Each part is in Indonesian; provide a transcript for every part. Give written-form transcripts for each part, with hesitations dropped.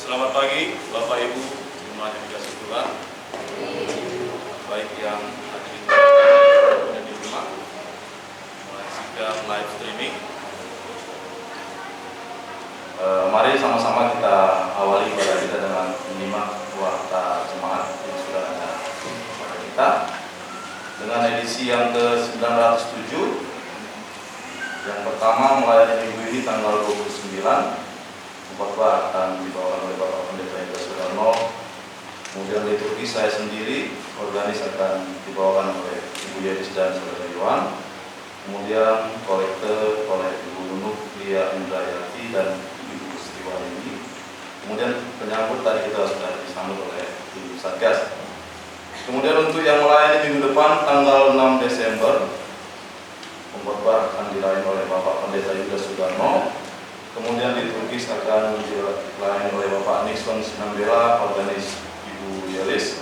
Selamat pagi Bapak Ibu jemaat yang dikasihi Tuhan, baik yang hadir di rumah, menyaksikan live streaming. Mari sama-sama kita awali ibadah kita dengan menyimak warta jemaat yang sudah ada pada kita dengan edisi yang ke-907. Yang pertama melayani minggu ini tanggal 29. Khotbah akan dibawakan oleh Bapak Pendeta Indra Sudarno. Kemudian liturgi saya sendiri, organis akan dibawakan oleh Ibu Yedis dan Saudara Yohan. Kemudian kolekte oleh Ibu Nunuk Lia Indrayati dan Ibu Sriwayuni. Kemudian penyambut tadi kita sudah disambut oleh Ibu Satgas. Kemudian untuk yang melayani minggu depan tanggal 6 Desember, khotbah akan dilayani oleh Bapak Pendeta Indra Sudarno. Kemudian liturgis akan dilayani oleh Bapak Nixon Sinambela, organis Ibu Yelis.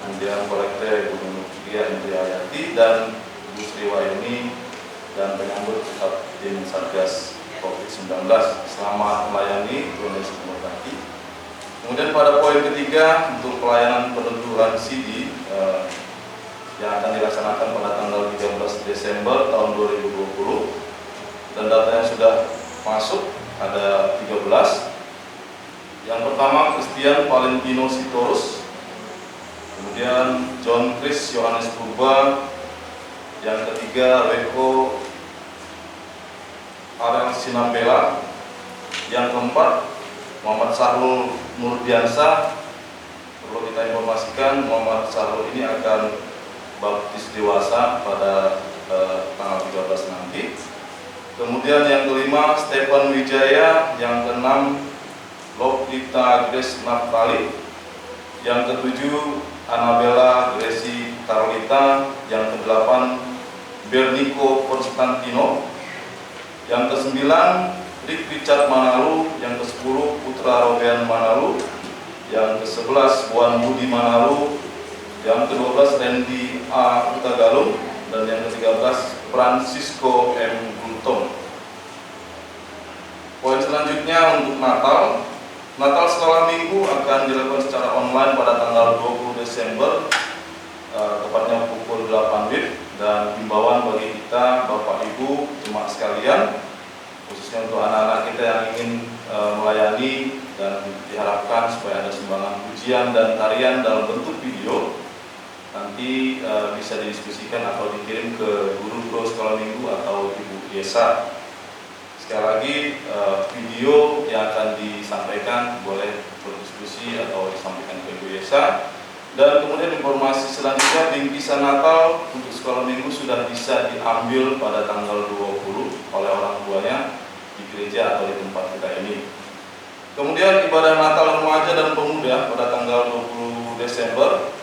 Kemudian kolekte Ibu Nukia Indriayati dan Ibu Sriwayuni, dan penyambut tetap tim Satgas COVID-19. Selamat melayani, Tuhan Yesus memberkati. Kemudian pada poin ketiga untuk pelayanan penentuan CD yang akan dilaksanakan pada tanggal 13 Desember tahun 2020, dan datanya sudah masuk ada 13. Yang pertama Christian Valentino Sitorus, kemudian John Chris Yohanes Purba, yang ketiga Reko Arel Sinambela, yang keempat Muhammad Sahrul Nurdiansa. Perlu kita informasikan Muhammad Sahrul ini akan baptis dewasa pada tanggal 13 nanti. Kemudian yang kelima Stefan Wijaya, yang keenam Loklita Grace Naftali, yang ketujuh Annabella Gracie Carlita, yang kedelapan Bernico Konstantino, yang kesembilan Rick Richard Manalu, yang kesepuluh Putra Robean Manalu, yang kesebelas Buan Budi Manalu, yang ke-12 Randy A. Utagalung, dan yang ke-13 Francisco M. Gultom. Poin selanjutnya untuk Natal. Natal sekolah minggu akan dilakukan secara online pada tanggal 20 Desember, tepatnya pukul 8 WIB, dan himbauan bagi kita Bapak Ibu jemaat sekalian, khususnya untuk anak-anak kita yang ingin melayani, dan diharapkan supaya ada sumbangan pujian dan tarian dalam bentuk video. Nanti bisa didiskusikan atau dikirim ke guru sekolah minggu atau Ibu Yesa. Sekali lagi, video yang akan disampaikan boleh berdiskusi atau disampaikan ke Ibu Yesa. Dan kemudian informasi selanjutnya, bingkisan Natal untuk sekolah minggu sudah bisa diambil pada tanggal 20 oleh orang tuanya di gereja atau di tempat kita ini. Kemudian ibadah Natal remaja dan pemuda pada tanggal 20 Desember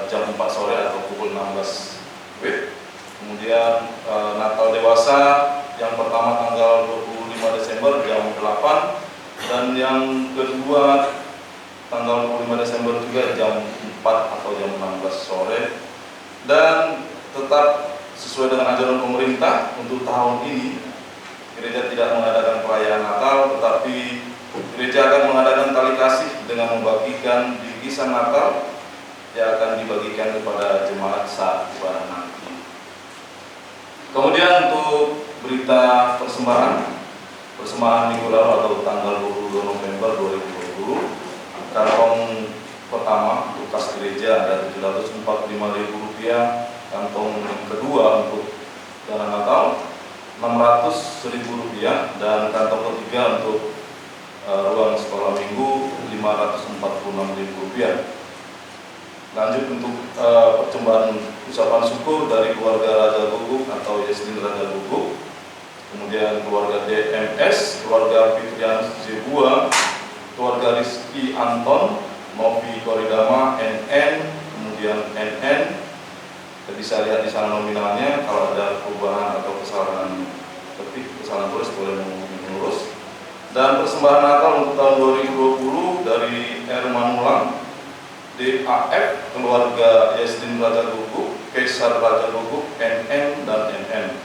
jam 4 sore atau pukul 16 WIB. Kemudian Natal dewasa yang pertama tanggal 25 Desember jam 8, dan yang kedua tanggal 25 Desember juga jam 4 atau jam 16 sore. Dan tetap sesuai dengan ajaran pemerintah, untuk tahun ini gereja tidak mengadakan perayaan Natal, tetapi gereja akan mengadakan tali kasih dengan membagikan bingkisan Natal yang akan dibagikan kepada jemaat saat ibadah nanti. Kemudian untuk berita persembahan minggu lalu atau tanggal 22 November 2020, kantong pertama untuk kas gereja ada Rp745.000, kantong yang kedua untuk dana Natal Rp600.000, dan kantong ketiga untuk ruang sekolah minggu Rp546.000. Lanjut untuk persembahan ucapan syukur dari keluarga Raja Guguk atau Yeslin Raja Guguk, kemudian keluarga DMS, keluarga Fitrianus Jebua, keluarga Rizky Anton, Novi Koridama, NN, kemudian NN. Kita bisa lihat di sana nominalnya. Kalau ada perubahan atau kesalahan ketik, kesalahan tulis, boleh mengurus. Dan persembahan Natal untuk tahun 2020 dari R. Manulang, DAF, keluarga Yeslin Raja Guguk, Kaisar Raja Guguk, NN, dan NN.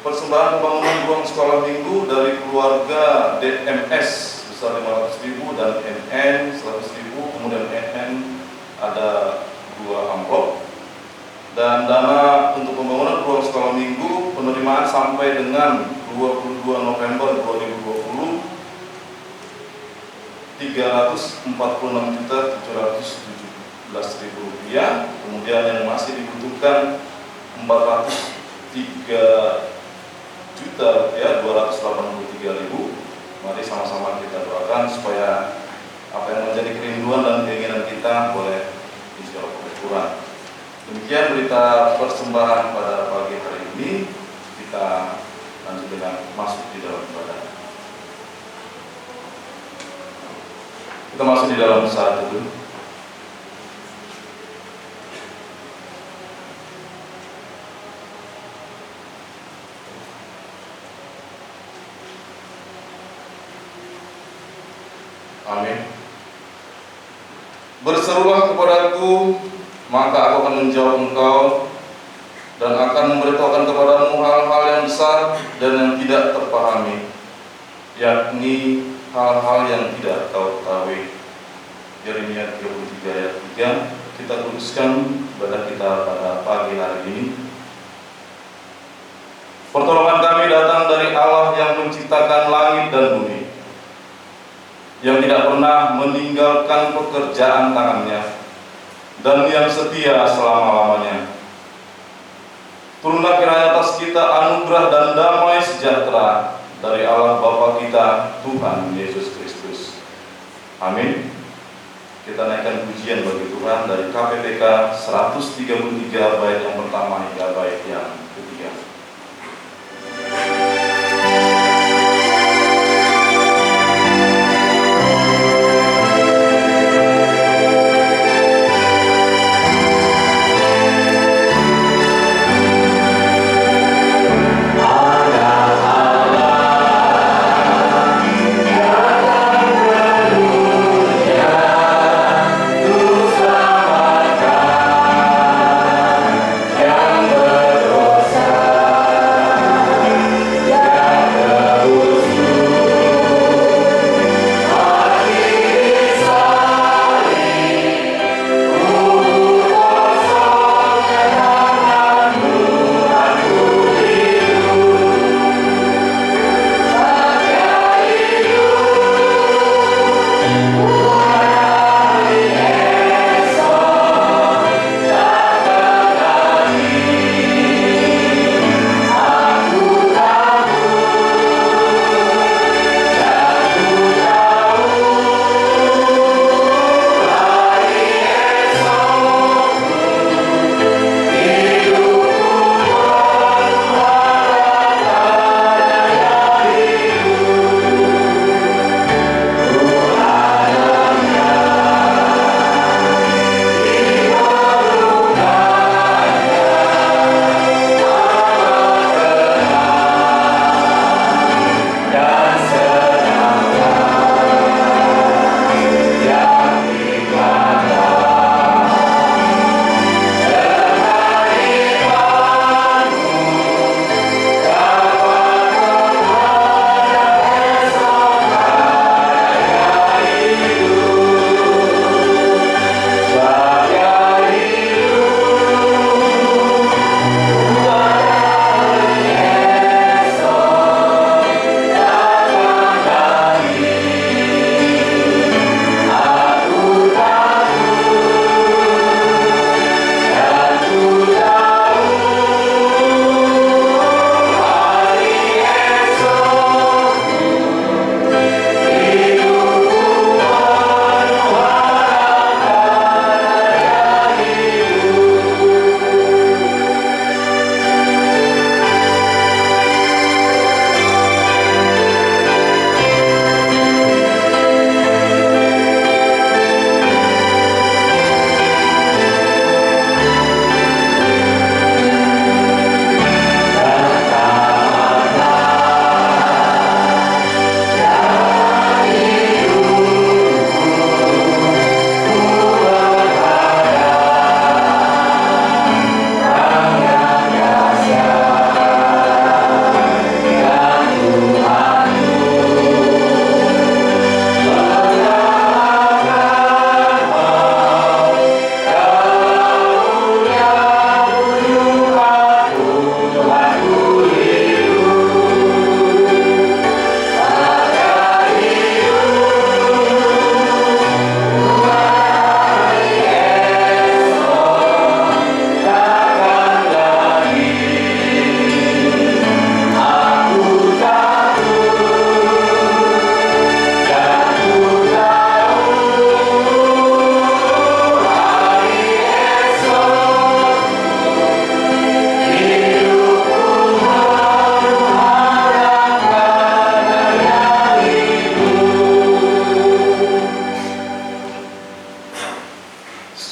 Persembahan pembangunan ruang sekolah minggu dari keluarga DMS sebesar 500.000 dan NN 100.000, kemudian NN ada 2 amplop. Dan dana untuk pembangunan ruang sekolah minggu penerimaan sampai dengan 22 November 2020 Rp346.717.000. Kemudian yang masih dibutuhkan Rp403.283.000. Mari sama-sama kita doakan supaya apa yang menjadi kerinduan dan keinginan kita boleh dijawab oleh Tuhan. Demikian berita persembahan pada pagi hari ini. Kita lanjut dengan masuk di dalam ibadah. Kita masuk di dalam saat itu. Amin. Berserulah kepadaku, maka aku akan menjawab engkau dan akan memberitahukan kepadamu hal-hal yang besar dan yang tidak terpahami, yakni hal-hal yang tidak kau ketahui. Yeremia 33 ayat 3. Kita teruskan ibadah kita pada pagi hari ini. Pertolongan kami datang dari Allah yang menciptakan langit dan bumi, yang tidak pernah meninggalkan pekerjaan tangannya, dan yang setia selama-lamanya. Turunlah kiranya atas kita anugerah dan damai sejahtera dari Allah Bapa kita, Tuhan Yesus Kristus. Amin. Kita naikkan pujian bagi Tuhan dari KPPK 133 bait yang pertama hingga bait yang ketiga. Yang berdoa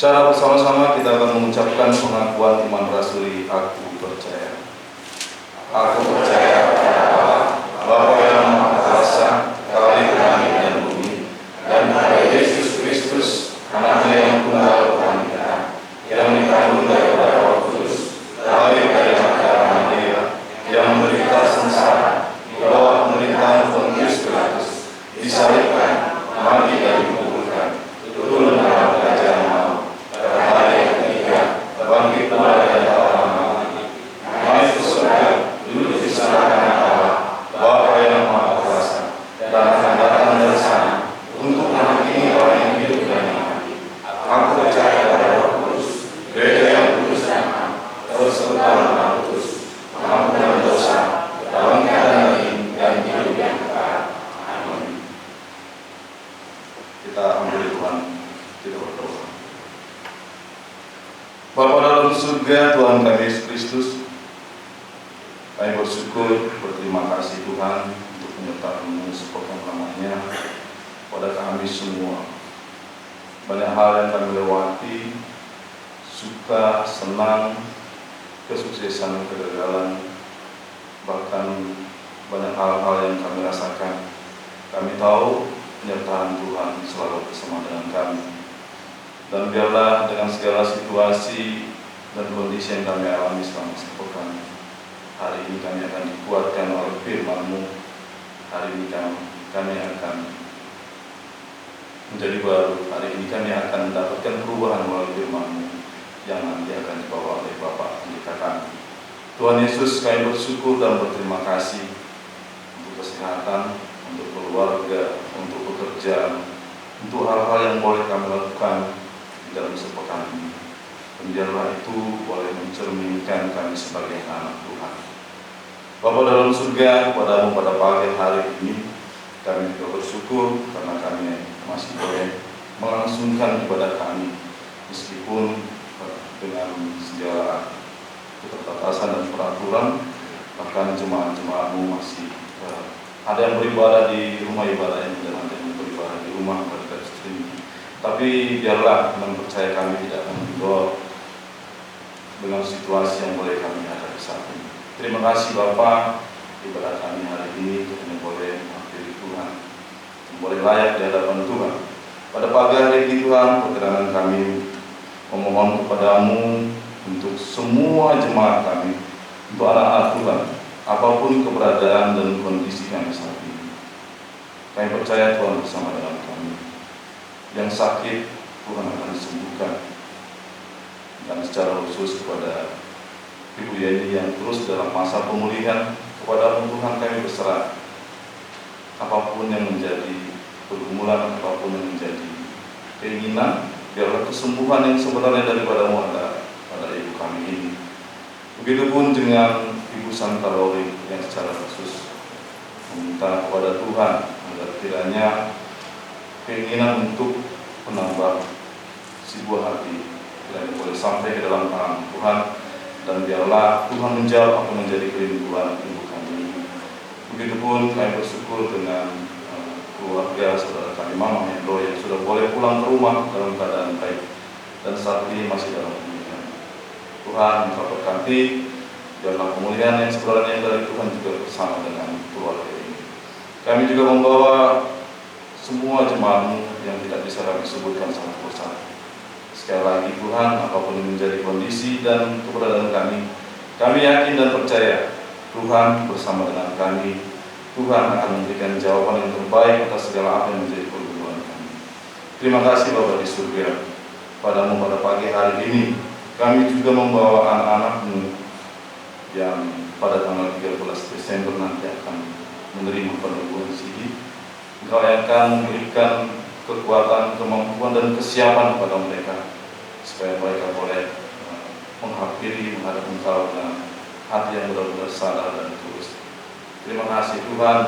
Secara bersama-sama kita akan mengucapkan pengakuan iman rasuli. Aku percaya. Aku percaya kepada Allah, Bapa yang Maha Kuasa, Khalik langit dan bumi, dan kepada Yesus Kristus, Anaknya yang tunggal Tuhan kita, yang dikandung daripada Roh Kudus, lahir dari Maria, yang menderita sengsara, di bawah pemerintahan Pontius Pilatus, disalibkan, mati dan dikuburkan, turun dalam kerajaan maut, pada hari yang ketiga bangkit pula dari orang mati, naik ke surga, duduk di sebelah kanan Allah, Bapa yang Maha Kuasa, dan akan datang dari sana untuk menghakimi orang yang hidup dan yang mati. Aku percaya pada Roh Kudus, Gereja yang kudus dan am, persekutuan Maha Kudus, pengampunan dosa, kebangkitan dan hidup yang kekal. Amin. Kita ambil Tuhan, kita berdoa. Bapa dalam surga, Tuhan kami Yesus Kristus, kami bersyukur, berterima kasih Tuhan untuk penyertaan-Mu sepekan lamanya pada kami semua. Banyak hal yang kami lewati, suka, senang, kesuksesan, kegagalan, bahkan banyak hal-hal yang kami rasakan. Kami tahu penyertaan Tuhan selalu bersama dengan kami. Dan biarlah dengan segala situasi dan kondisi yang kami alami selama sepekan, hari ini kami akan dikuatkan oleh firman-Mu. Hari ini kami akan menjadi baru. Hari ini kami akan mendapatkan perubahan melalui firman-Mu yang nanti akan dibawa oleh Bapak Pendeta kami. Tuhan Yesus, kami bersyukur dan berterima kasih untuk kesehatan, untuk keluarga, untuk pekerjaan, untuk hal-hal yang boleh kami lakukan di dalam sepekan ini. Biarlah itu boleh mencerminkan kami sebagai anak Tuhan. Bapa dalam surga, kepadamu pada pagi hari ini, kami juga bersyukur karena kami masih boleh melangsungkan ibadah kami, meskipun dengan segala keterbatasan dan peraturan, bahkan jemaat-jemaat-Mu masih ada yang beribadah di rumah ibadah ini dan ada yang beribadah di rumah pada streaming. Tapi biarlah dengan percaya kami tidak akan dibawa dengan situasi yang boleh kami hadapi saat ini. Terima kasih Bapa, ibadah kami hari ini kami boleh menghadiri Tuhan, boleh layak di hadapan Tuhan. Pada pagi hari ini Tuhan, perkenan kami memohon kepadamu untuk semua jemaat kami, untuk anak-anak Tuhan, apapun keberadaan dan kondisi kami saat ini. Kami percaya Tuhan bersama dengan kami. Yang sakit Tuhan akan disembuhkan. Dan secara khusus kepada Ibu Yeni yang terus dalam masa pemulihan, kepada Tuhan kami berserah. Apapun yang menjadi pergumulan, apapun yang menjadi keinginan, biarlah kesembuhan yang sebenarnya daripada-Mu ada pada ibu kami ini. Begitupun dengan Ibu Santa Lori yang secara khusus meminta kepada Tuhan agar kiranya keinginan untuk menambah si buah hati kiranya boleh sampai ke dalam tangan Tuhan, dan biarlah Tuhan menjawab apa menjadi kerinduan ibu kami ini. Begitupun kami bersyukur dengan keluarga saudara kami Mama Hendro yang sudah boleh pulang ke rumah dalam keadaan baik dan saat ini masih dalam pemulihan. Tuhan Engkau berkati, biarlah pemulihan yang sebenarnya dari Tuhan juga bersama dengan keluarga ini. Kami juga membawa semua jemaat-Mu yang tidak bisa kami sebutkan satu persatu. Sekali lagi Tuhan, apapun yang menjadi kondisi dan keberadaan kami yakin dan percaya Tuhan bersama dengan kami. Tuhan akan memberikan jawaban yang terbaik atas segala apa yang menjadi pergumulan kami. Terima kasih Bapa di surga. Padamu pada pagi hari ini, kami juga membawa anak-anak-Mu yang pada tanggal 13 Desember nanti akan menerima peneguhan sihir. Engkau akan memberikan kekuatan, kemampuan dan kesiapan kepada mereka supaya mereka boleh menghadiri menghadap Engkau dengan hati yang benar-benar sadar dan tulus. Terima kasih Tuhan,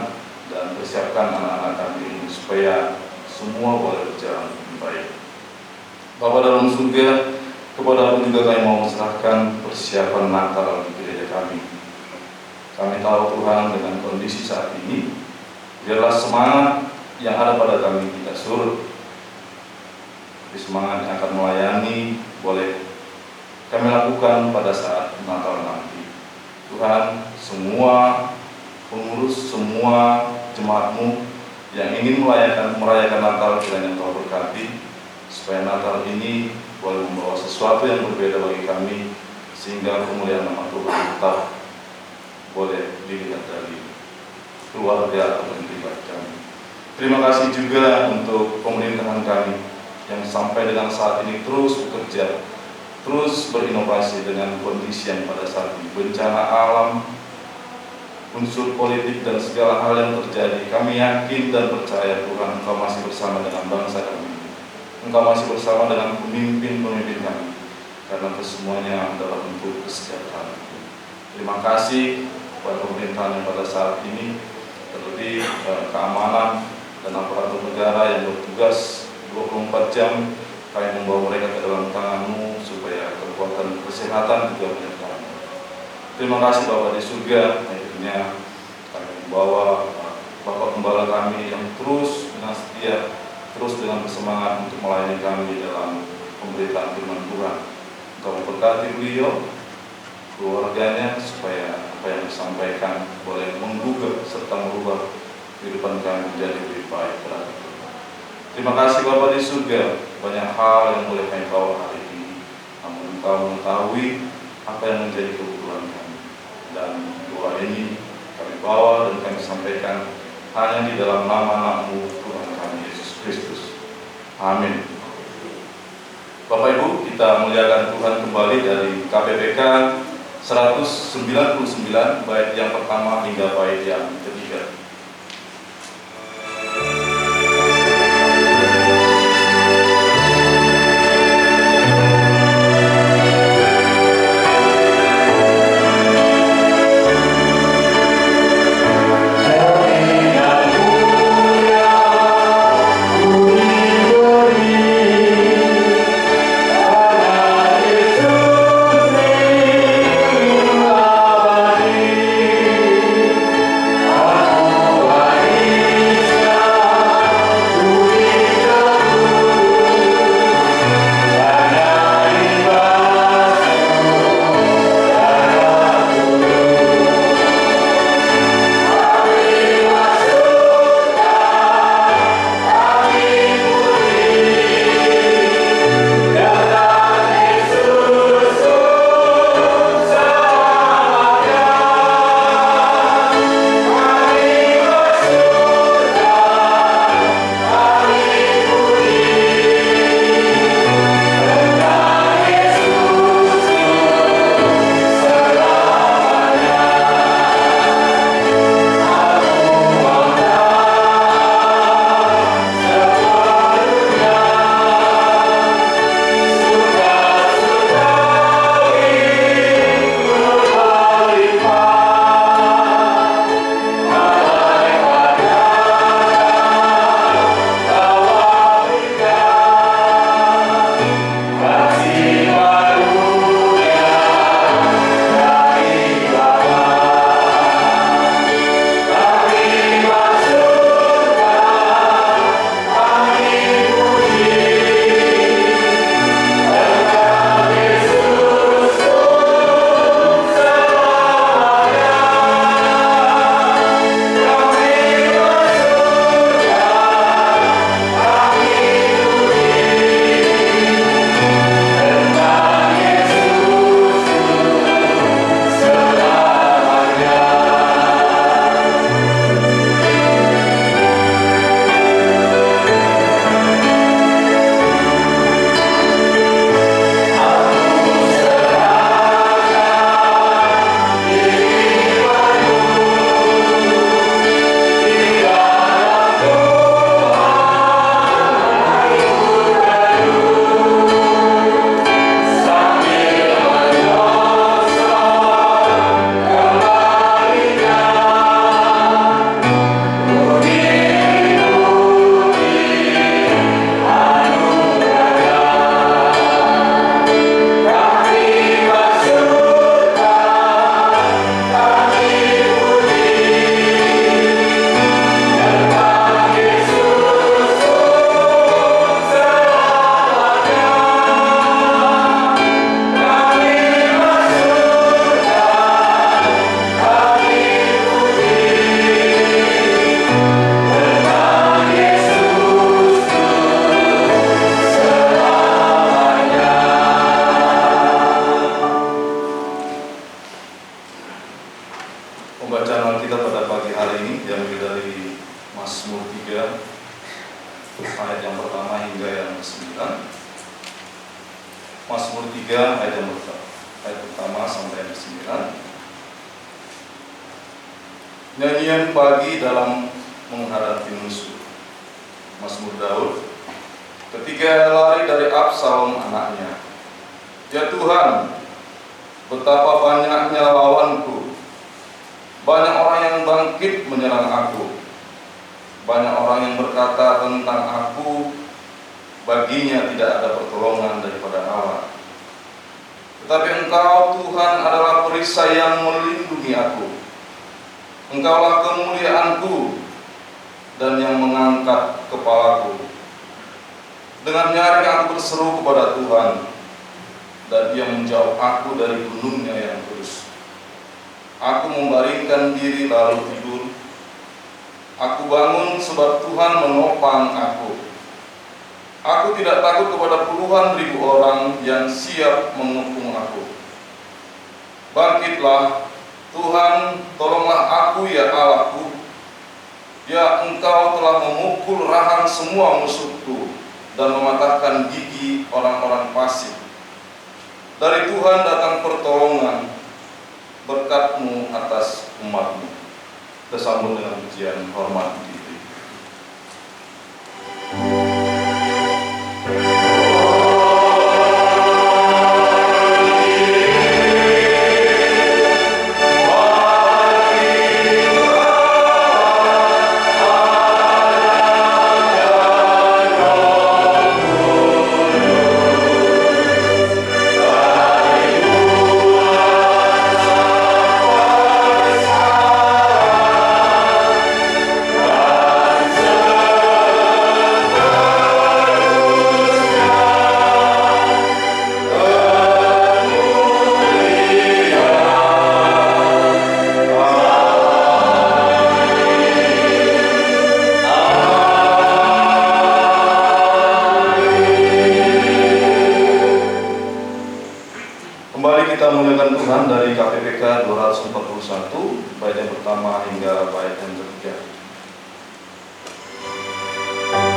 dan persiapkan anak-anak kami ini supaya semua boleh berjalan dengan baik. Bapa dalam surga, kepada-Mu juga kami mau serahkan persiapan Natal di gereja kami. Kami tahu Tuhan dengan kondisi saat ini, biarlah semangat yang ada pada kami tidak surut. tapi semangat yang akan melayani boleh kami lakukan pada saat Natal nanti. Tuhan, semua pengurus, semua jemaat-Mu yang ingin merayakan Natal, kiranya Engkau berkati, supaya Natal ini boleh membawa sesuatu yang berbeda bagi kami, sehingga kemuliaan nama Tuhan tetap boleh dilihat dari keluarga atau pribadi kami. Terima kasih juga untuk pemerintahan kami yang sampai dengan saat ini terus bekerja, terus berinovasi dengan kondisi yang pada saat ini bencana alam, unsur politik dan segala hal yang terjadi. Kami yakin dan percaya Tuhan, Engkau masih bersama dengan bangsa kami. Engkau masih bersama dengan pemimpin-pemimpin kami, karena kesemuanya adalah untuk kesejahteraan. Terima kasih kepada pemerintahan yang pada saat ini, terlebih keamanan dan aparatur negara yang bertugas 24 jam. Kami membawa mereka ke dalam tangan-Mu, supaya kekuatan kesehatan juga menyertai. Terima kasih Bapa di surga, akhirnya kami membawa Bapak Gembala kami yang terus dengan setia, terus dengan bersemangat untuk melayani kami dalam pemberitaan firman Tuhan. Engkau memberkati beliau, keluarganya, supaya apa yang disampaikan boleh menggugah serta merubah kehidupan kami menjadi lebih baik berarti. Terima kasih Bapa di surga, banyak hal yang boleh kami bawa hari ini, namun Engkau mengetahui apa yang menjadi kebutuhan kami. Dan doa ini kami bawa dan kami sampaikan hanya di dalam nama-Mu Tuhan kami Yesus Kristus. Amin. Bapak Ibu, kita muliakan Tuhan kembali dari KPPK 199 bait yang pertama hingga bait yang ketiga. Amen. ayat yang pertama hingga yang ke-9. Mazmur 3 ayat yang pertama sampai yang ke-9. Nyanyian pagi dalam menghadapi musuh. Mazmur Daud. Ketika lari dari Absalom anaknya, ya Tuhan, betapa banyaknya lawanku. Banyak orang yang bangkit menyerang aku. Banyak orang yang berkata tentang aku, baginya tidak ada pertolongan daripada Allah. Tetapi Engkau Tuhan adalah perisai yang melindungi aku. Engkaulah kemuliaanku dan yang mengangkat kepalaku. Dengan nyaring aku berseru kepada Tuhan, dan Dia menjauh aku dari gunungnya yang kudus. Aku membaringkan diri lalu tidur. Aku bangun sebab Tuhan menopang aku. Aku tidak takut kepada puluhan ribu orang yang siap mengepung aku. Bangkitlah, Tuhan, tolonglah aku ya Allahku. Ya, Engkau telah memukul rahang semua musuhku dan mematahkan gigi orang-orang fasik. Dari Tuhan datang pertolongan, berkat-Mu atas umat-Mu. Kita sambung dengan pujian hormat diri. Kita muliakan Tuhan dari KPPK 241, bait yang pertama hingga bait yang ketiga. Tuhan yang mulia,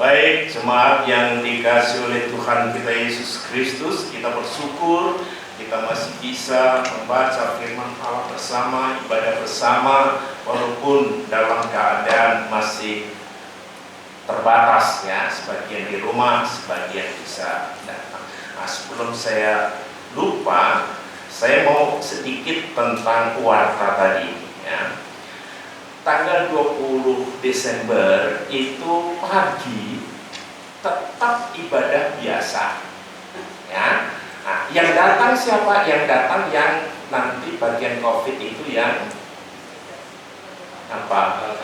Baik, jemaat yang dikasihi oleh Tuhan kita Yesus Kristus, kita bersyukur kita masih bisa membaca firman Allah bersama, ibadah bersama, walaupun dalam keadaan masih terbatas ya, sebagian di rumah, sebagian bisa datang. Nah, sebelum saya lupa, saya mau sedikit tentang warta tadi ya. Tanggal 20 Desember itu pagi tetap ibadah biasa ya. Nah, yang datang siapa? Yang datang yang nanti bagian COVID itu yang apa?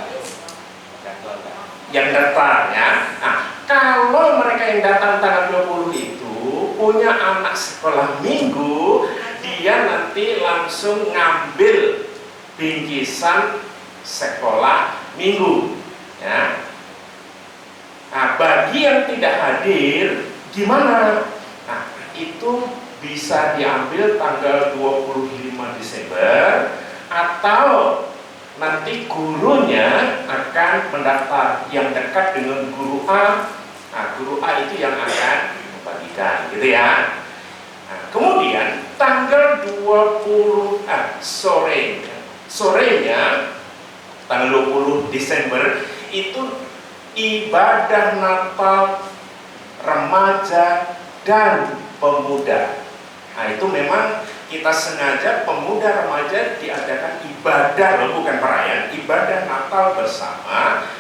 Yang daftar ya. Nah, kalau mereka yang datang tanggal 20 itu punya anak sekolah minggu, dia nanti langsung ngambil bingkisan sekolah minggu ya. Nah, bagi yang tidak hadir gimana? Nah, itu bisa diambil tanggal 25 Desember atau nanti gurunya akan mendaftar yang dekat dengan guru A. Nah, guru A itu yang akan membagikan gitu ya. Nah, kemudian tanggal 20 sorenya tanggal 20 Desember itu ibadah Natal remaja dan pemuda. Nah, itu memang kita sengaja pemuda remaja diadakan ibadah, bukan perayaan, ibadah Natal bersama.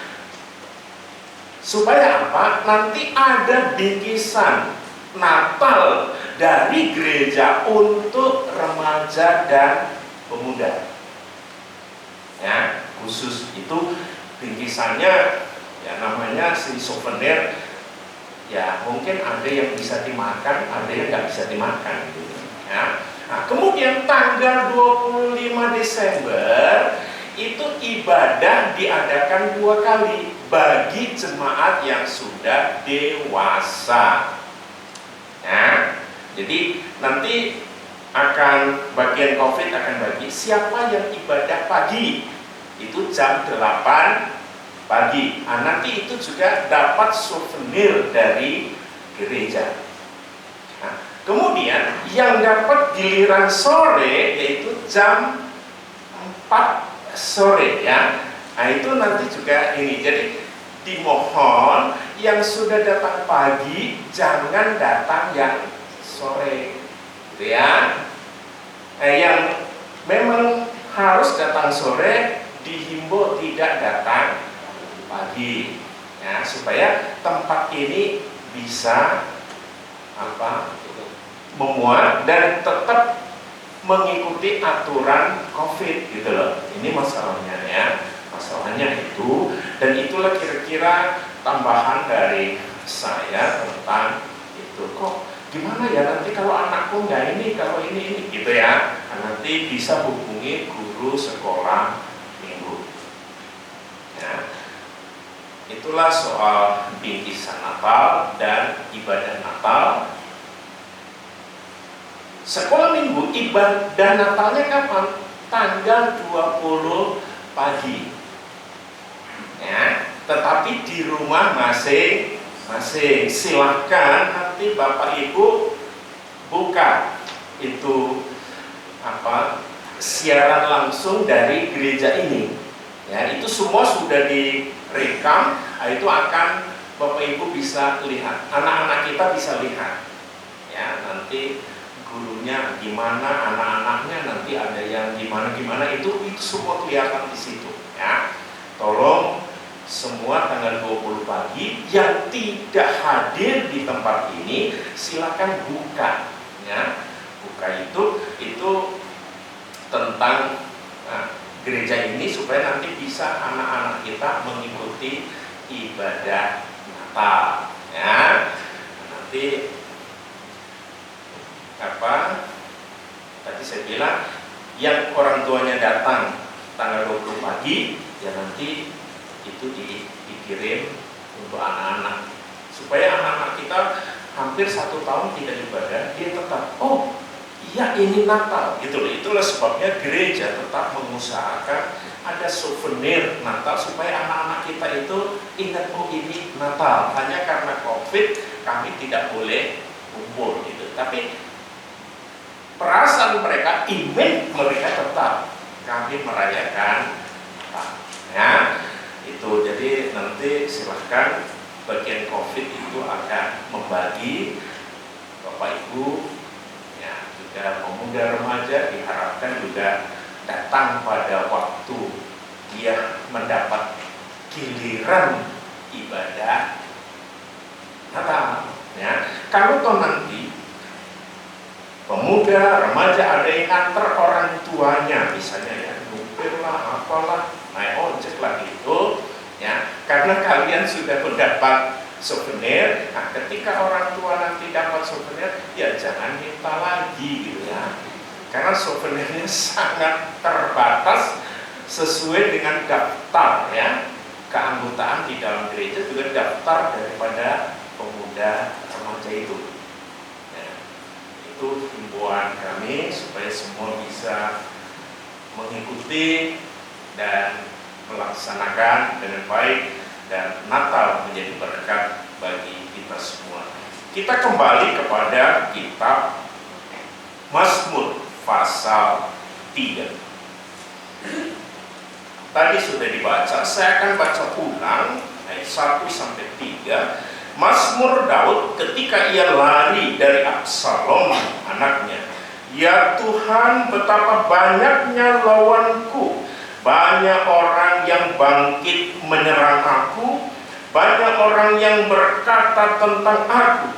Supaya apa? Nanti ada bingkisan Natal dari gereja untuk remaja dan pemuda. Ya, khusus itu bingkisannya ya namanya si souvenir ya, mungkin ada yang bisa dimakan, ada yang nggak bisa dimakan gitu ya. Nah, kemudian tanggal 25 Desember itu ibadah diadakan 2 kali bagi jemaat yang sudah dewasa ya. Jadi nanti akan bagian COVID akan bagi siapa yang ibadah pagi itu jam 8 pagi. Nah, nanti itu juga dapat souvenir dari gereja. Nah, kemudian yang dapat giliran sore yaitu jam 4 sore ya. Nah, itu nanti juga ini. Jadi dimohon yang sudah datang pagi jangan datang yang sore gitu ya. Nah, yang memang harus datang sore dihimbau tidak datang pagi ya, supaya tempat ini bisa memuat dan tetap mengikuti aturan COVID gitu loh. Ini masalahnya ya, masalahnya itu, dan itulah kira-kira tambahan dari saya tentang itu. Kok gimana ya nanti kalau anakku nggak ini, kalau ini gitu ya. Nah, nanti bisa hubungi guru sekolah minggu ya. Itulah soal bingkisan Natal dan ibadah Natal. Sekolah minggu ibadah Natalnya kapan? Tanggal 20 pagi ya. Tetapi di rumah masing-masing. Silahkan nanti Bapak Ibu buka itu siaran langsung dari gereja ini ya. Itu semua sudah direkam. Itu akan Bapak Ibu bisa lihat, anak-anak kita bisa lihat ya, nanti gurunya gimana, anak-anaknya nanti ada yang gimana itu semua kelihatan di situ ya. Tolong semua tanggal 20 pagi yang tidak hadir di tempat ini silakan buka ya. Buka itu tentang gereja ini supaya nanti bisa anak-anak kita mengikuti ibadah Natal ya. Nanti tadi saya bilang yang orang tuanya datang tanggal 20 pagi ya, nanti itu dikirim untuk anak-anak supaya anak-anak kita hampir 1 tahun tidak ibadah, dia tetap ya ini Natal gitu loh. Itulah sebabnya gereja tetap mengusahakan ada souvenir Natal supaya anak-anak kita itu ingat, oh ini Natal. Hanya karena COVID kami tidak boleh kumpul gitu. Tapi perasaan mereka, image mereka tetap kami merayakan Natal. Ya, itu jadi nanti silahkan bagian COVID itu akan membagi Bapak Ibu, ya, juga pemuda remaja diharapkan juga datang pada waktu dia mendapat giliran ibadah Natal. Ya, kalau toh nanti pemuda remaja ada yang nganter orang tuanya, misalnya ya nupir lah, apalah, naik ojek lah gitu, ya, karena kalian sudah mendapat souvenir. Nah, ketika orang tua nanti dapat souvenir, ya jangan minta lagi gitu ya, karena souvenirnya sangat terbatas sesuai dengan daftar ya keanggotaan di dalam gereja, juga daftar daripada pemuda remaja itu. Ya, itu himbauan kami supaya semua bisa mengikuti dan melaksanakan dengan baik, dan Natal menjadi berkat bagi kita semua. Kita kembali kepada kitab Mazmur pasal 3. Tadi sudah dibaca, saya akan baca ulang ayat 1 sampai 3. Mazmur Daud ketika ia lari dari Absalom anaknya. Ya Tuhan, betapa banyaknya lawanku, banyak orang yang bangkit menyerang aku, banyak orang yang berkata tentang aku,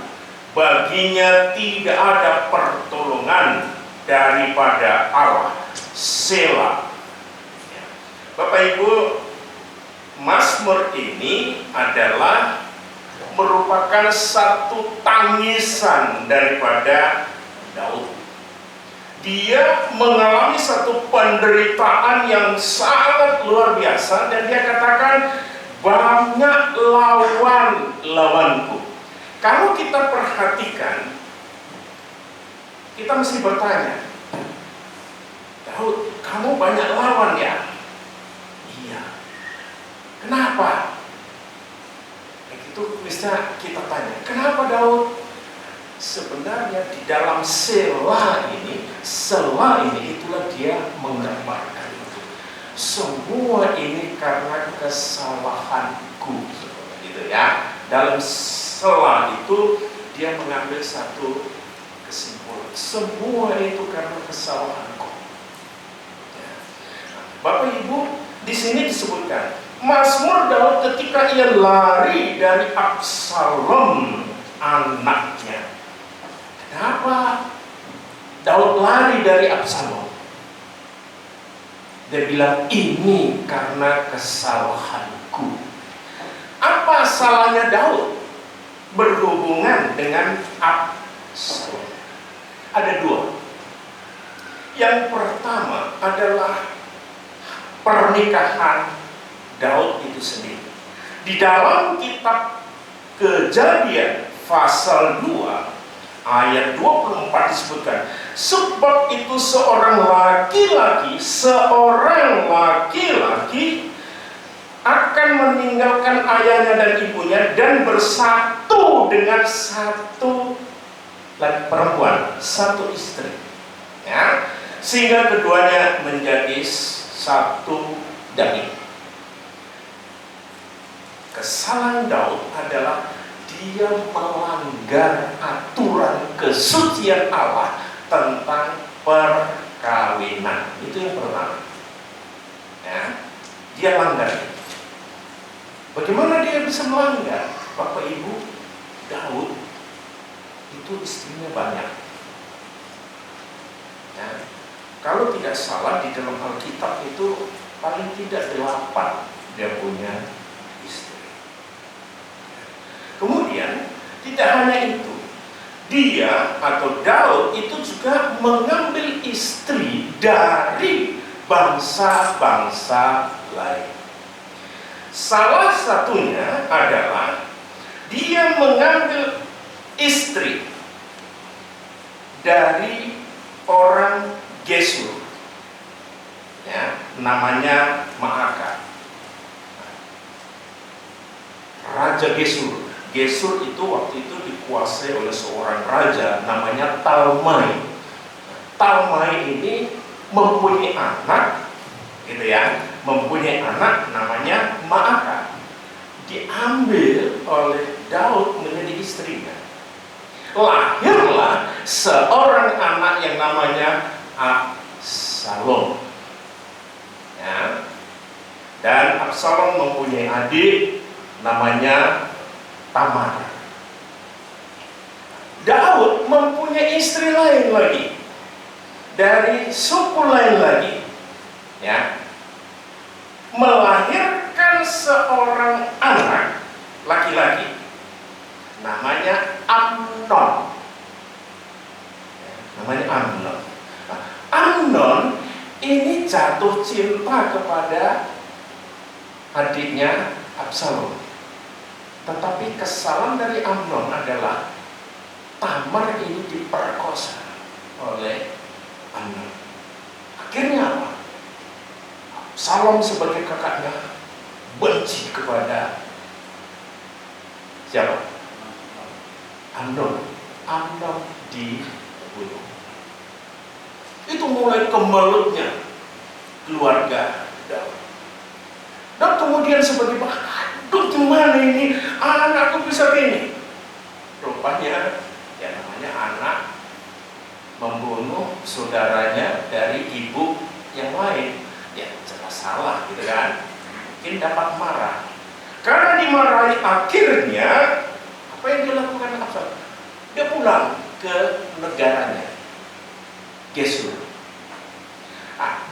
baginya tidak ada pertolongan daripada Allah. Selah. Bapak Ibu, Mazmur ini adalah merupakan satu tangisan daripada Daud. Dia mengalami satu penderitaan yang sangat luar biasa, dan dia katakan banyak lawanku. Kalau kita perhatikan, kita mesti bertanya, Daud, kamu banyak lawan ya? Iya. Kenapa? Itu bisa kita tanya, kenapa Daud? Sebenarnya di dalam Selah ini itulah dia menggambarkan itu. Semua ini karena kesalahanku, gitu ya. Dalam Selah itu dia mengambil satu kesimpulan, semua itu karena kesalahanku. Ya. Bapak Ibu, di sini disebutkan Mazmur Daud ketika ia lari dari Absalom anaknya. Kenapa Daud lari dari Absalom? Dia bilang ini karena kesalahanku. Apa salahnya Daud berhubungan dengan Absalom? Ada dua. Yang pertama adalah pernikahan Daud itu sendiri. Di dalam kitab Kejadian pasal 2 ayat 24 disebutkan, sebab itu seorang laki-laki akan meninggalkan ayahnya dan ibunya dan bersatu dengan satu perempuan, satu istri, ya, sehingga keduanya menjadi satu daging. Kesalahan Daud adalah dia melanggar aturan kesucian Allah tentang perkawinan. Itu yang pertama. Ya, dia langgar. Bagaimana dia bisa melanggar? Bapak Ibu, Daud itu istrinya banyak. Ya, kalau tidak salah di dalam Alkitab itu paling tidak 8 dia punya istri. Kemudian tidak hanya itu, dia atau Daud itu juga mengambil istri dari bangsa-bangsa lain. Salah satunya adalah dia mengambil istri dari orang Gesur, ya, namanya Maaka. Raja Gesur. Gesur itu waktu itu dikuasai oleh seorang raja namanya Talmai. Talmai ini mempunyai anak, gitu ya, mempunyai anak namanya Maaka. Diambil oleh Daud menjadi istrinya. Lahirlah seorang anak yang namanya Absalom. Ya. Dan Absalom mempunyai adik namanya Tamar. Daud mempunyai istri lain lagi dari suku lain lagi, ya, melahirkan seorang anak laki-laki namanya Amnon. Namanya Amnon. Nah, Amnon ini jatuh cinta kepada adiknya Absalom. Tetapi kesalahan dari Amnon adalah Tamar ini diperkosa oleh Amnon. Akhirnya apa? Absalom sebagai kakaknya benci kepada siapa? Amnon. Amnon dibunuh. Itu mulai kemelutnya keluarga Daud. Dan kemudian sebagai aduh gimana ini anakku bisa gini. Rupanya ya namanya anak membunuh saudaranya dari ibu yang lain, ya jelas salah gitu kan. Mungkin dapat marah. Karena dimarahi, akhirnya apa yang dilakukan Absalom? Dia pulang ke negaranya Gesur.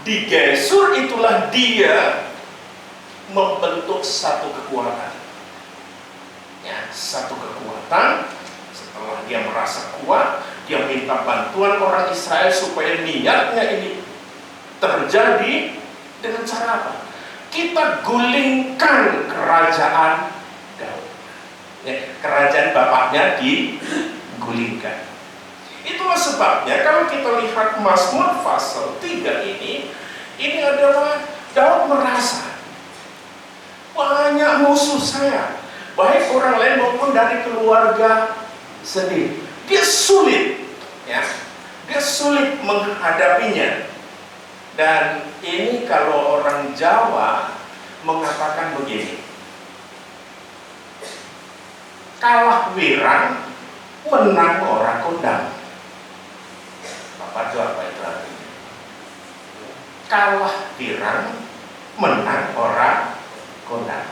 Di Gesur itulah dia membentuk satu kekuatan, ya, satu kekuatan. Setelah dia merasa kuat, dia minta bantuan orang Israel supaya niatnya ini terjadi dengan cara apa? Kita gulingkan kerajaan Daud, ya, kerajaan bapaknya digulingkan. Itulah sebabnya kalau kita lihat Mazmur pasal 3 ini adalah Daud merasa banyak musuh saya, baik orang lain maupun dari keluarga sendiri. Dia sulit, ya, dia sulit menghadapinya. Dan ini kalau orang Jawa mengatakan begini, kalah wirang, menang orang kondang. Bapak tahu apa itu artinya? Kalah wirang, menang orang kondang.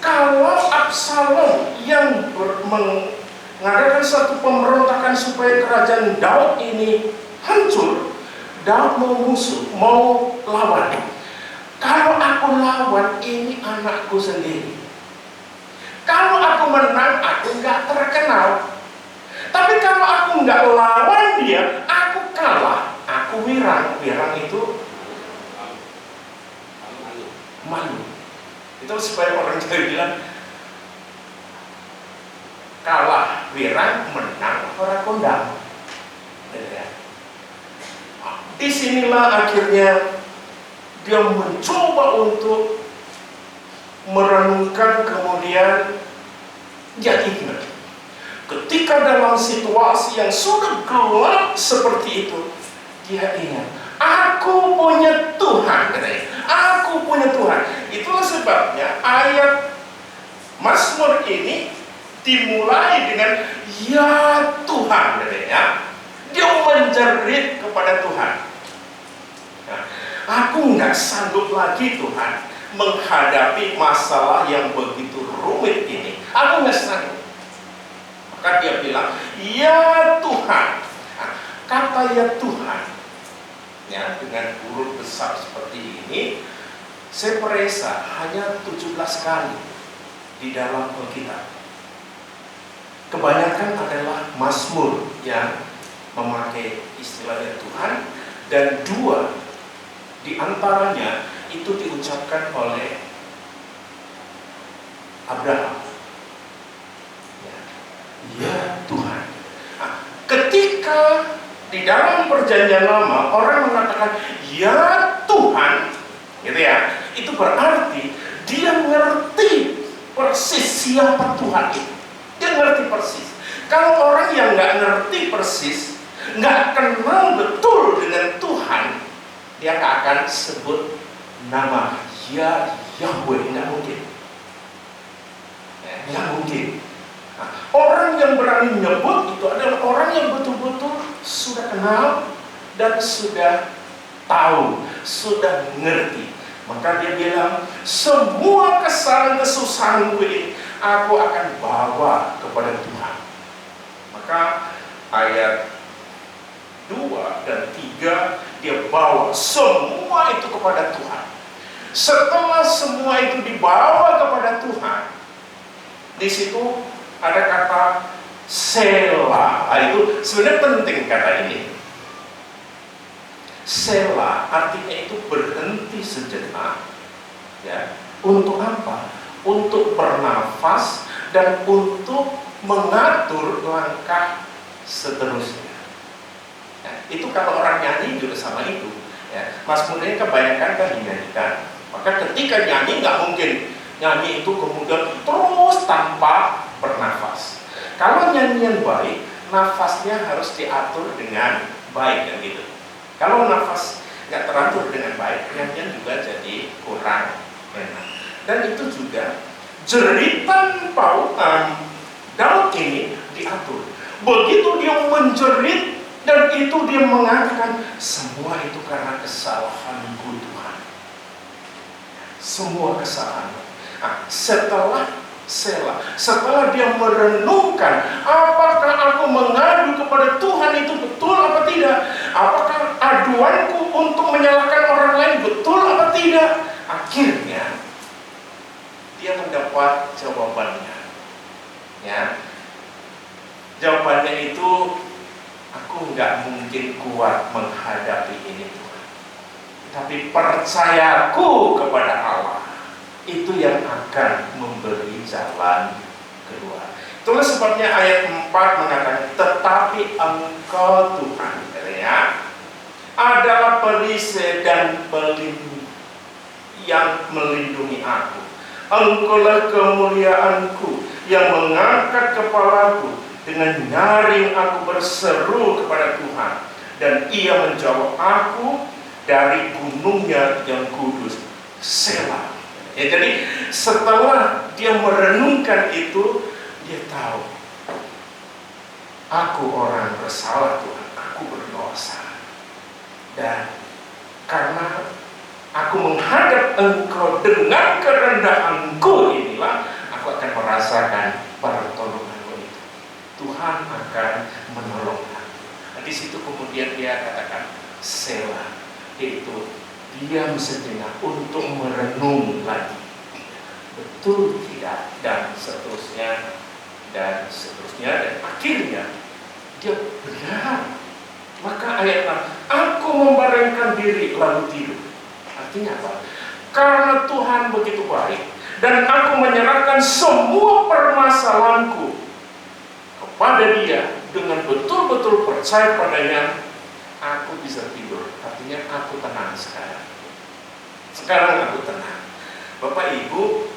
Kalau Absalom yang mengadakan satu pemberontakan supaya kerajaan Daud ini hancur, Daud mau musuh, mau lawan. Kalau aku lawan, ini anakku sendiri. Kalau aku menang, aku nggak terkenal. Tapi kalau aku nggak lawan dia, aku kalah, aku wirang. Wirang itu malu. Itu supaya orang Jawa bilang kalah wirang, menang orang kondang. Disinilah akhirnya dia mencoba untuk merenungkan, kemudian dia ingat ketika dalam situasi yang sudah gelap seperti itu, dia ingat aku punya Tuhan, katanya. Aku punya Tuhan. Itulah sebabnya ayat Mazmur ini dimulai dengan ya Tuhan, katanya. Dia menjerit kepada Tuhan. Nah, aku nggak sanggup lagi Tuhan menghadapi masalah yang begitu rumit ini. Aku nggak sanggup. Maka dia bilang, ya Tuhan. Nah, kata ya Tuhan, ya, dengan huruf besar seperti ini, saya periksa hanya 17 kali di dalam Alkitab. Kebanyakan adalah Mazmur yang memakai istilahnya Tuhan, dan 2 di antaranya itu diucapkan oleh Abraham. Ya Tuhan. Nah, ketika di dalam perjanjian lama orang mengatakan ya Tuhan, gitu ya, itu berarti dia ngerti persis siapa Tuhan itu. Dia ngerti persis. Kalau orang yang nggak ngerti persis, nggak kenal betul dengan Tuhan, dia nggak akan sebut nama Yahweh, nggak mungkin. Nggak mungkin. Nah, orang yang berani menyebut itu adalah orang yang betul-betul sudah kenal dan sudah tahu, sudah mengerti. Maka dia bilang, semua kesalahan kesusahan gue aku akan bawa kepada Tuhan. Maka ayat 2 dan 3 dia bawa semua itu kepada Tuhan. Setelah semua itu dibawa kepada Tuhan, di situ ada kata Selah. Itu sebenarnya penting kata ini. Selah artinya itu berhenti sejenak, ya. Untuk apa? Untuk bernafas dan untuk mengatur langkah seterusnya. Ya, itu kalau orang nyanyi juga sama itu. Ya. Mazmurnya kebanyakan kan dinyanyikan. Maka ketika nyanyi nggak mungkin nyanyi itu kemudian terus tanpa bernafas. Kalau nyanyian baik, nafasnya harus diatur dengan baik kan gitu. Kalau nafas nggak teratur dengan baik, nyanyian juga jadi kurang enak. Dan itu juga jeritan Daud ini diatur. Begitu dia menjerit dan itu dia mengatakan semua itu karena kesalahanku Tuhan. Semua kesalahan. Nah, setelah dia merenungkan apakah aku mengadu kepada Tuhan itu betul apa tidak, apakah aduanku untuk menyalahkan orang lain betul apa tidak, akhirnya dia mendapat jawabannya. Ya, jawabannya itu, aku nggak mungkin kuat menghadapi ini Tuhan, tapi percayaku kepada Allah itu yang akan memberi jalan keluar. Itulah sebabnya ayat 4 mengatakan, tetapi Engkau Tuhan, ya, adalah perisai dan pelindung yang melindungi aku. Engkaulah kemuliaanku yang mengangkat kepalaku. Dengan nyaring aku berseru kepada Tuhan, dan Ia menjawab aku dari gunungnya yang kudus. Selah. Ya, jadi setelah dia merenungkan itu, dia tahu, aku orang bersalah Tuhan, aku berdosa. Dan karena aku menghadap Engkau dengan kerendahanku inilah, aku akan merasakan pertolonganmu itu. Tuhan akan menolong aku. Nah, di situ kemudian dia katakan Selah, yaitu diam sejenak untuk merenung lagi, betul tidak, dan seterusnya dan seterusnya, dan akhirnya dia benar. Maka ayat 6, aku membaringkan diri lalu tidur. Artinya apa? Karena Tuhan begitu baik dan aku menyerahkan semua permasalahanku kepada Dia dengan betul-betul percaya padanya, aku bisa tidur. Artinya aku tenang sekarang. Sekarang aku tenang. Bapak Ibu,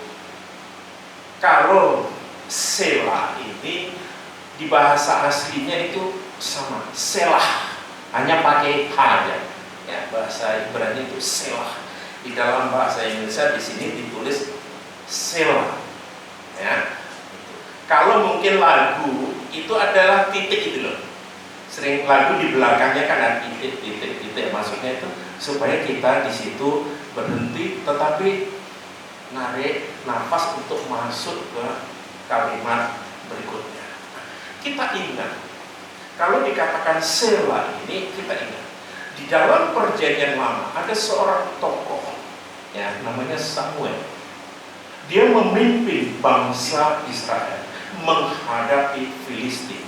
kalau Selah ini di bahasa aslinya itu sama Selah, hanya pakai H aja. Ya, bahasa Ibrani itu Selah. Di dalam bahasa Indonesia di sini ditulis Selah. Ya. Kalau mungkin lagu itu adalah titik itu loh. Sering lagu di belakangnya kan ada titik. Maksudnya itu supaya kita di situ berhenti, tetapi narik nafas untuk masuk ke kalimat berikutnya. Kita ingat, kalau dikatakan Selah ini, kita ingat di dalam perjanjian lama ada seorang tokoh, ya, namanya Samuel. Dia memimpin bangsa Israel menghadapi Filistin.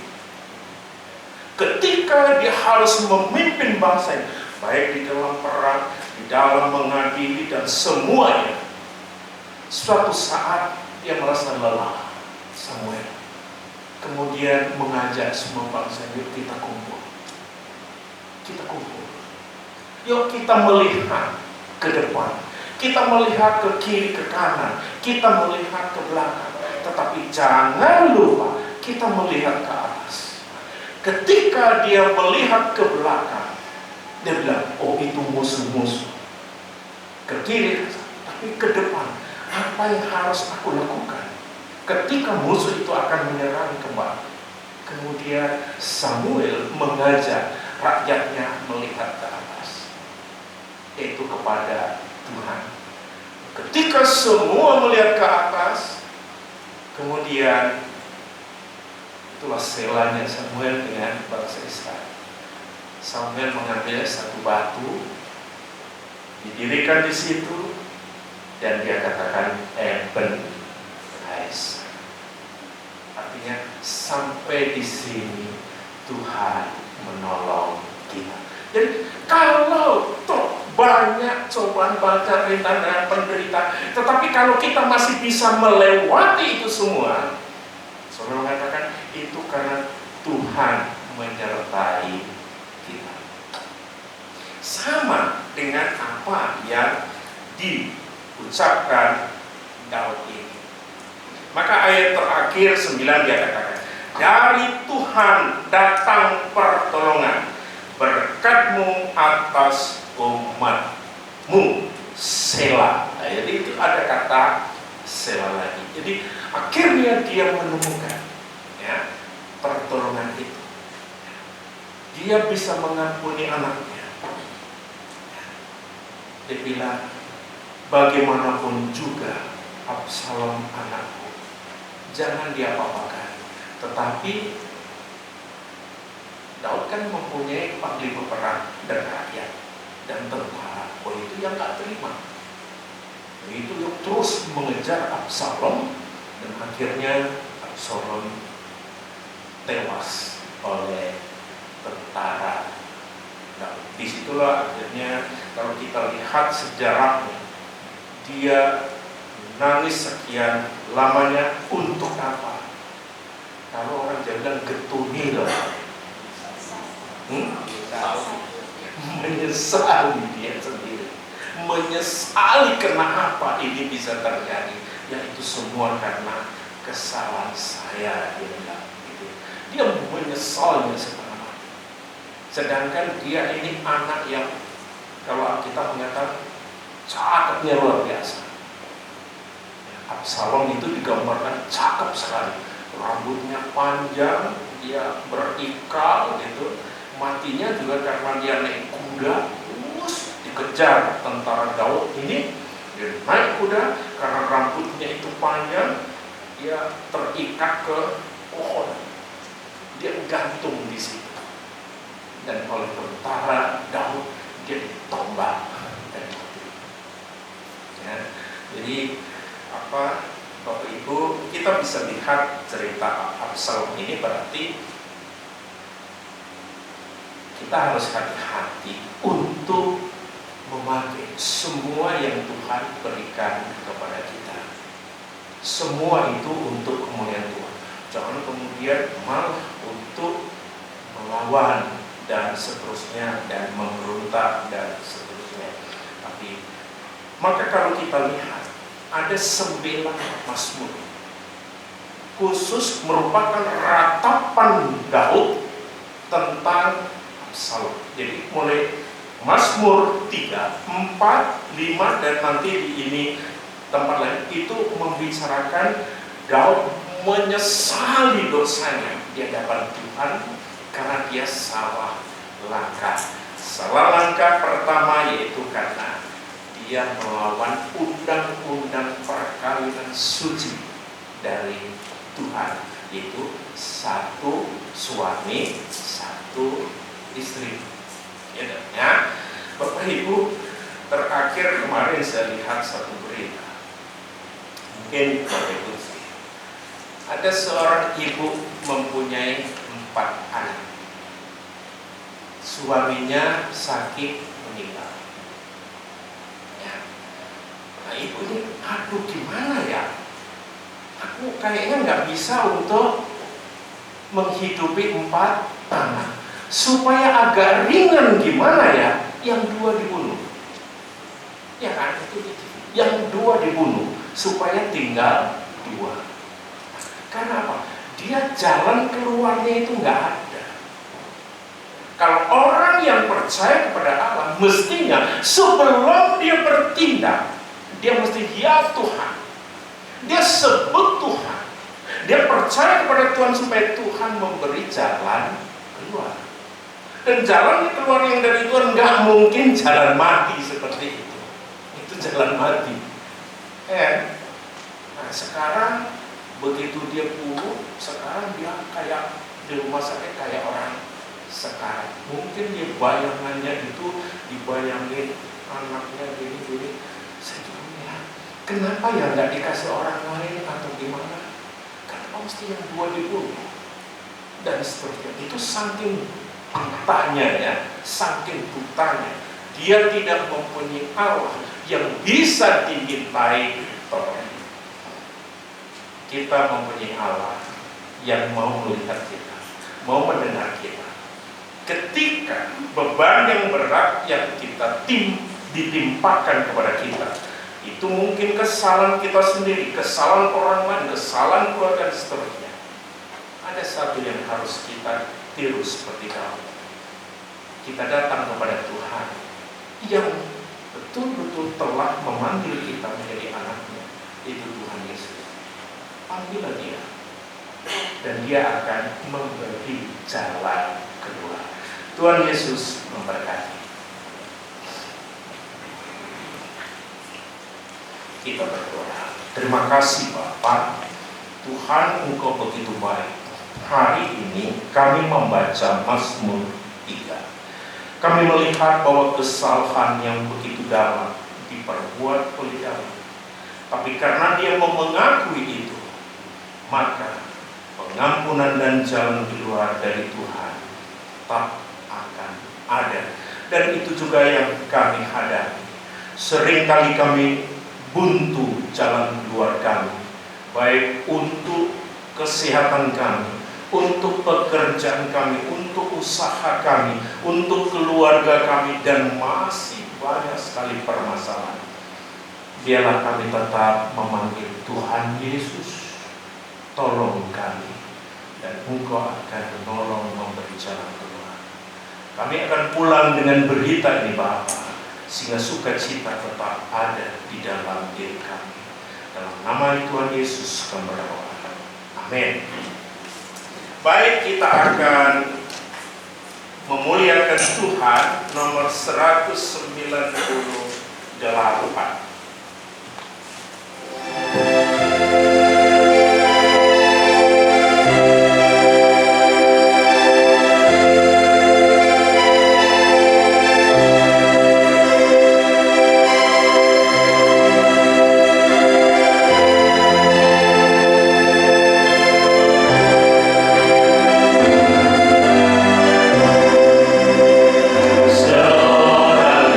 Ketika dia harus memimpin bangsa, baik di dalam perang, di dalam mengadili dan semuanya, suatu saat dia merasa lelah. Samuel kemudian mengajak semua bangsa, yuk kita kumpul. kita kumpul. Yuk kita melihat ke depan, kita melihat ke kiri, ke kanan, kita melihat ke belakang. Tetapi jangan lupa kita melihat ke atas. Ketika dia melihat ke belakang, dia bilang, oh itu musuh-musuh. Ke kiri, tapi ke depan, apa yang harus aku lakukan ketika musuh itu akan menyerang kembali? Kemudian Samuel mengajak rakyatnya melihat ke atas, yaitu kepada Tuhan. Ketika semua melihat ke atas, kemudian itulah selanya Samuel dengan bangsa Israel. Samuel mengambil satu batu, didirikan di situ, dan dia katakan Ebenezer. Artinya sampai di sini Tuhan menolong kita. Jadi kalau toh banyak cobaan, banyak rintangan dan penderitaan, tetapi kalau kita masih bisa melewati itu semua, Saudara mengatakan itu karena Tuhan menyertai kita. Sama dengan apa yang diucapkan Daud ini. Maka ayat terakhir 9 dia katakan, dari Tuhan datang pertolongan, berkat-Mu atas umat-Mu, Selah. Nah, jadi itu ada kata Selah lagi. Jadi akhirnya dia menemukan ya, pertolongan itu. Dia bisa mengampuni anaknya. Dia bilang, bagaimanapun juga Absalom anakku, jangan diapa-apakan. Tetapi Daud kan mempunyai panglima perang dan rakyat dan tentara. Oh, itu yang gak terima. Itu yang terus mengejar Absalom, dan akhirnya Absalom tewas oleh tentara Daud. Disitulah akhirnya kalau kita lihat sejarahnya, dia nangis sekian lamanya untuk apa? Kalau orang bilang getuni loh, menyesali dia sendiri, menyesali kenapa ini bisa terjadi. Ya itu semua karena kesalahan saya, dia bilang gitu. Dia menyesalnya setengah mati. Sedangkan dia ini anak yang kalau kita mengatakan cakepnya luar biasa. Absalom itu digambarkan cakep sekali, rambutnya panjang, dia berikal gitu. Matinya juga karena dia naik kuda, terus dikejar tentara Daud ini. Dia naik kuda karena rambutnya itu panjang, dia terikat ke pohon, dia gantung di situ. Dan oleh tentara Daud dia ditombak dan mati. Ya, jadi Bapak Ibu, kita bisa lihat cerita Absalom ini berarti kita harus hati-hati untuk memakai semua yang Tuhan berikan kepada kita. Semua itu untuk kemuliaan Tuhan. Jangan kemudian malah untuk melawan dan seterusnya, dan memberontak dan seterusnya. Tapi maka kalau kita lihat ada 9 Mazmur khusus merupakan ratapan Daud tentang Absalom. Jadi mulai Mazmur 3, 4, 5 dan nanti di ini tempat lain itu membicarakan Daud menyesali dosanya di hadapan Tuhan karena dia salah langkah. Salah langkah pertama yaitu karena dia melawan undang-undang perkawinan suci dari Tuhan, yaitu 1 suami 1 istri. Ya, Bapak Ibu, terakhir kemarin saya lihat satu berita. Mungkin Bapak Ibu, ada seorang ibu mempunyai 4 anak. Suaminya sakit meninggal. Nah, ibu ini, aduh gimana ya? Aku kayaknya nggak bisa untuk menghidupi 4 anak. Supaya agak ringan gimana ya, yang 2 dibunuh. Ya kan, yang 2 dibunuh supaya tinggal 2. Karena apa? Dia jalan keluarnya itu nggak ada. Kalau orang yang percaya kepada Allah, mestinya sebelum dia bertindak, dia mesti ya Tuhan. Dia sebut Tuhan. Dia percaya kepada Tuhan supaya Tuhan memberi jalan keluar. Dan jalan keluar yang dari Tuhan nggak mungkin jalan mati seperti itu. Itu jalan mati. Nah sekarang begitu dia buruk, sekarang dia kayak di rumah sakit kayak orang sekarang. Mungkin dia bayangannya itu dibayangin anaknya gini-gini. Saya ya, kenapa ya nggak dikasih orang lain atau gimana? Kenapa mesti yang 2 dibunuh? Dan seterusnya. Itu saking butanya ya, saking butanya. Dia tidak mempunyai Allah yang bisa dimintai tolong. Kita mempunyai Allah yang mau melihat kita, mau mendengar kita. Ketika beban yang berat yang kita ditimpakan kepada kita, itu mungkin kesalahan kita sendiri, kesalahan orang lain, kesalahan keluarga dan seterusnya. Ada satu yang harus kita tiru seperti kamu. Kita datang kepada Tuhan yang betul-betul telah memanggil kita menjadi anaknya. Itu Tuhan Yesus. Panggillah dia, dan dia akan memberi jalan keluar. Tuhan Yesus memberkati. Kita berdoa. Terima kasih Bapa, Tuhan Engkau begitu baik. Hari ini kami membaca Mazmur 3. Kami melihat bahwa kesalahan yang begitu dalam diperbuat oleh Daud. Tapi karena dia mau mengakui itu, maka pengampunan dan jalan keluar dari Tuhan tetap akan ada. Dan itu juga yang kami hadapi. Seringkali kami buntu jalan keluar kami, baik untuk kesehatan kami, untuk pekerjaan kami, untuk usaha kami, untuk keluarga kami, dan masih banyak sekali permasalahan. Biarlah kami tetap memanggil Tuhan Yesus, tolong kami, dan Engkau akan menolong memberi jalan keluar. Kami akan pulang dengan berita ini Bapa, sehingga sukacita tetap ada di dalam diri kami. Dalam nama Tuhan Yesus kami berdoa. Amin. Baik, kita akan memuliakan Tuhan nomor 198. Seorang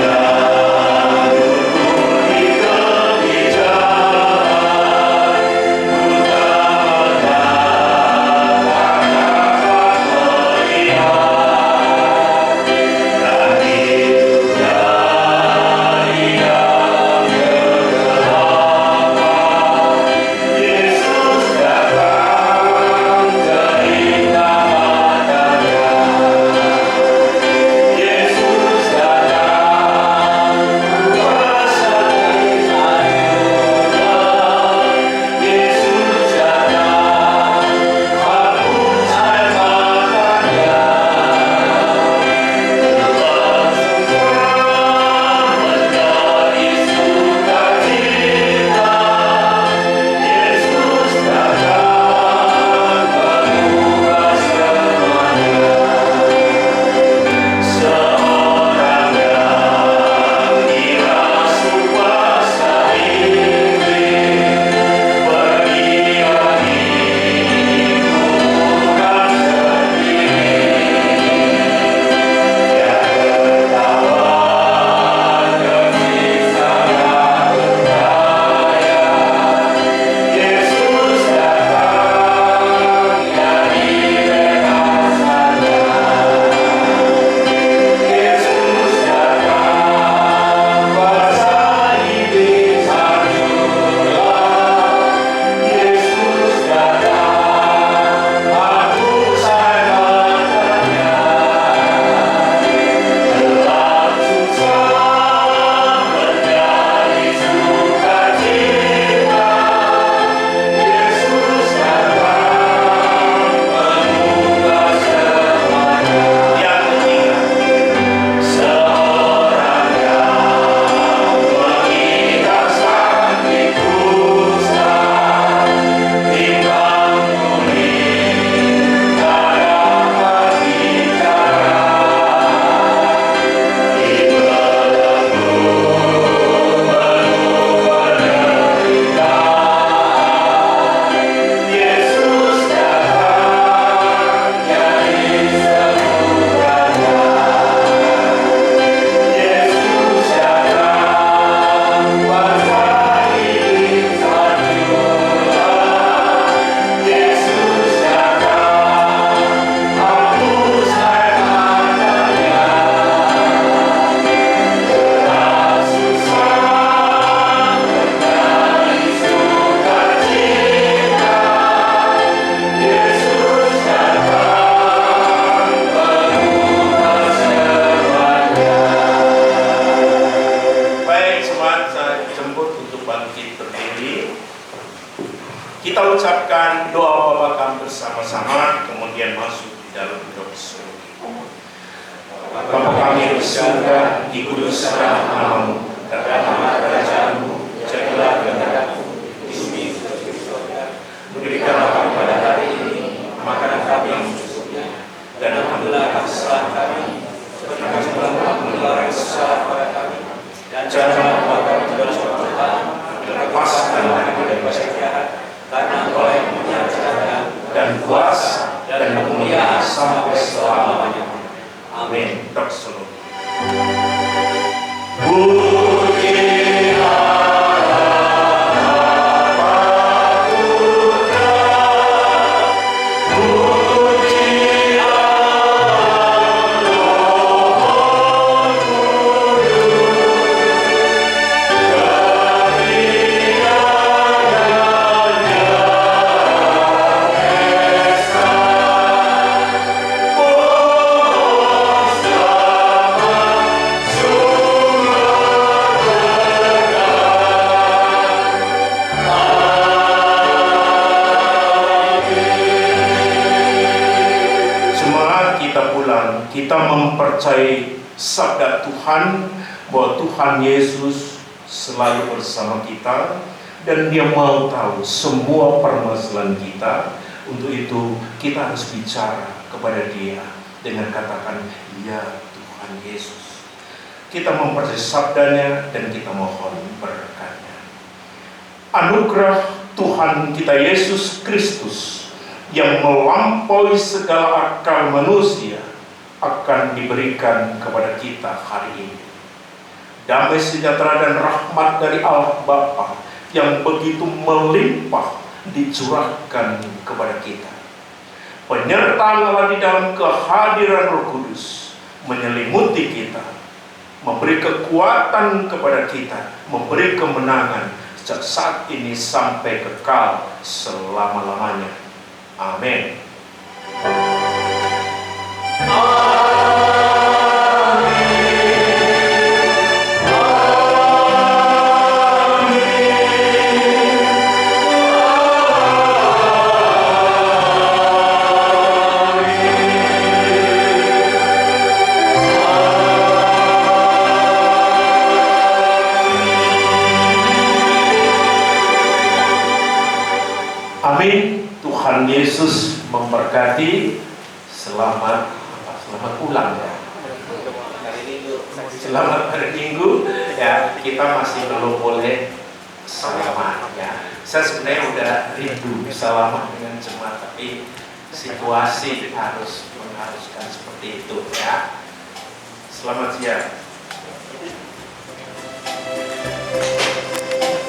Kita ucapkan doa Bapa kami bersama-sama, kemudian masuk di dalam doksologi. Bapa kami di surga, dikuduskanlah namamu, datanglah kerajaanmu, jadilah kehendakmu di bumi seperti di surga. Berikanlah kami pada hari ini makanan kami yang secukupnya, dan ampunilah kesalahan kami, seperti kami telah mengampuni kesalahan pada kami. Dan janganlah membawa kami ke dalam pencobaan, lepaskan kami dari dosa jahat, karena Engkau yang punya kerajaan dan kuasa dan kemuliaan sampai selama-lamanya. Amin. Doksologi. Kita mempercayai sabda Tuhan bahwa Tuhan Yesus selalu bersama kita dan Dia mau tahu semua permasalahan kita. Untuk itu kita harus bicara kepada Dia dengan katakan, ya Tuhan Yesus. Kita mempercayai sabdanya dan kita mohon berkatnya. Anugerah Tuhan kita Yesus Kristus yang melampaui segala akal manusia akan diberikan kepada kita hari ini. Damai sejahtera dan rahmat dari Allah Bapa yang begitu melimpah dicurahkan kepada kita. Penyertaan Allah di dalam kehadiran Roh Kudus menyelimuti kita, memberi kekuatan kepada kita, memberi kemenangan sejak saat ini sampai kekal selama-lamanya. Amin. Amin. Tuhan Yesus memberkati. Selamat pulang ya. Selamat hari Minggu ya. Kita masih belum boleh salaman ya. Saya sebenarnya udah rindu salaman dengan jemaat, tapi situasi harus mengharuskan seperti itu ya. Selamat siang.